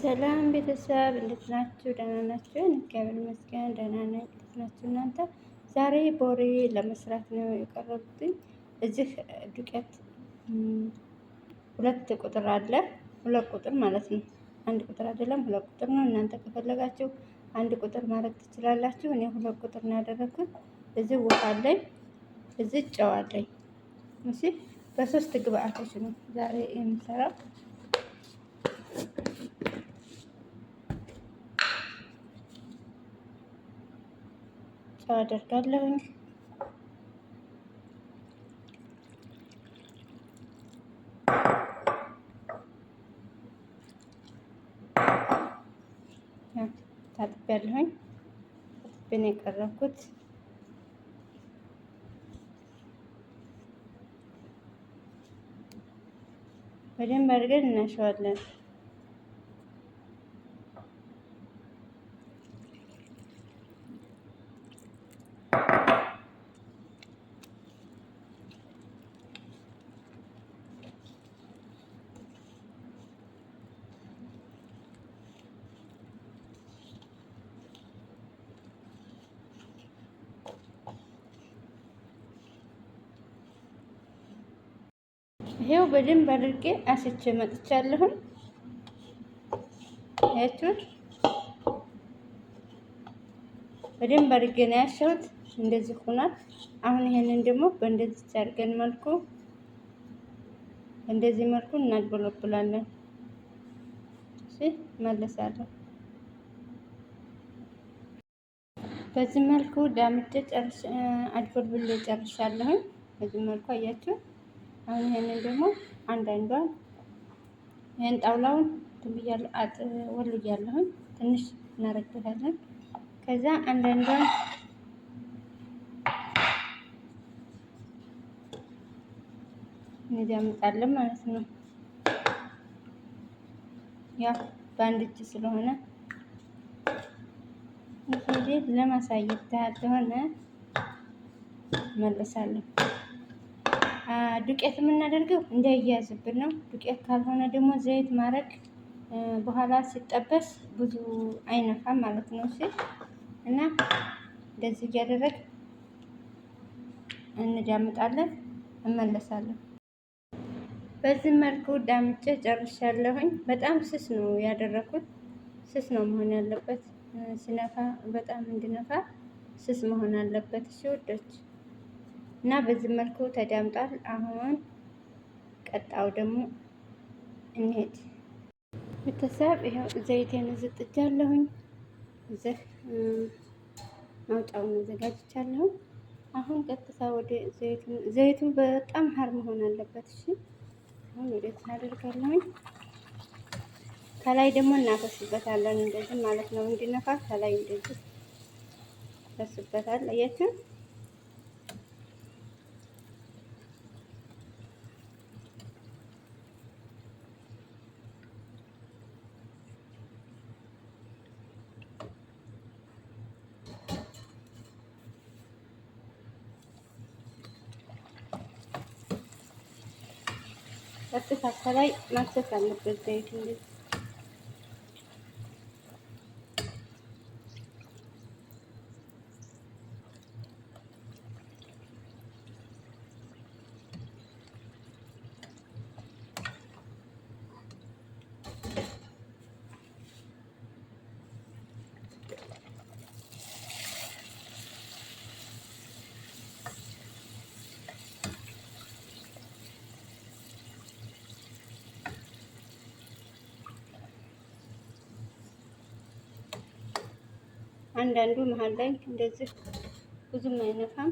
ሰላም ቤተሰብ እንዴት ናችሁ? ደህና ናችሁ? እግዚአብሔር ይመስገን ደህና ነኝ። እንዴት ናችሁ እናንተ? ዛሬ ቦሬ ለመስራት ነው የቀረብኩት። እዚህ ዱቄት ሁለት ቁጥር አለ፣ ሁለት ቁጥር ማለት ነው። አንድ ቁጥር አይደለም ሁለት ቁጥር ነው። እናንተ ከፈለጋችሁ አንድ ቁጥር ማድረግ ትችላላችሁ። እኔ ሁለት ቁጥር ነው ያደረኩት። እዚህ ውሃ አለኝ፣ እዚህ ጨው አለኝ። እሺ፣ በሶስት ግብአቶች ነው ዛሬ የምሰራው። ጨው አደርጋለሁኝ። ታጥቤያለሁኝ። ታጥቤ ነው የቀረብኩት። በደንብ አድርገን እናሸዋለን። ይሄው በደንብ አድርጌ አስቼ መጥቻለሁኝ። አያችሁት? በደንብ አድርጌ ነው ያሸሁት። እንደዚህ ሆኗል። አሁን ይሄንን ደግሞ በእንደዚህ አድርገን መልኩ እንደዚህ መልኩ እናድበለብላለን። እሺ መለሳለሁ። በዚህ መልኩ ዳምጬ አድበልብሌ ጨርሻለሁኝ። በዚህ መልኩ አያችሁ። አሁን ይሄንን ደግሞ አንዷን ይሄን ጣውላውን ወልያለሁኝ። ትንሽ እናረግበታለን። ከዛ አንዷን እንዲያመጣለን ማለት ነው። ያ በአንድ እጅ ስለሆነ ይሄ ለማሳየት ታደሆነ መለሳለሁ። ዱቄት የምናደርገው እንዳይያዝብን ነው። ዱቄት ካልሆነ ደግሞ ዘይት ማድረግ በኋላ ሲጠበስ ብዙ አይነፋም ማለት ነው። እሺ እና እንደዚህ እያደረግ እንዳምጣለን። እመለሳለሁ። በዚህ መልኩ ዳምጬ ጨርሻለሁኝ። በጣም ስስ ነው ያደረኩት። ስስ ነው መሆን ያለበት። ሲነፋ በጣም እንዲነፋ ስስ መሆን አለበት። እሺ ወዶች እና በዚህ መልኩ ተዳምጧል። አሁን ቀጣው ደግሞ እንሄድ። ቤተሰብ ይኸው ዘይቴን ዝጥጃለሁኝ። እዚህ ማውጫውን አዘጋጅቻለሁ። አሁን ቀጥታ ወደ ዘይቱ በጣም ሀር መሆን አለበት። እሺ አሁን ወደ አደርጋለሁኝ። ከላይ ደግሞ እናፈስበታለን እንደዚህ ማለት ነው። እንዲነፋ ከላይ እንደዚህ ፈስበታል። አያችሁ? ቀጥታ ከላይ ማፍሰስ አለበት ዘይት እንደዚህ። አንዳንዱ መሀል ላይ እንደዚህ ብዙም አይነፋም።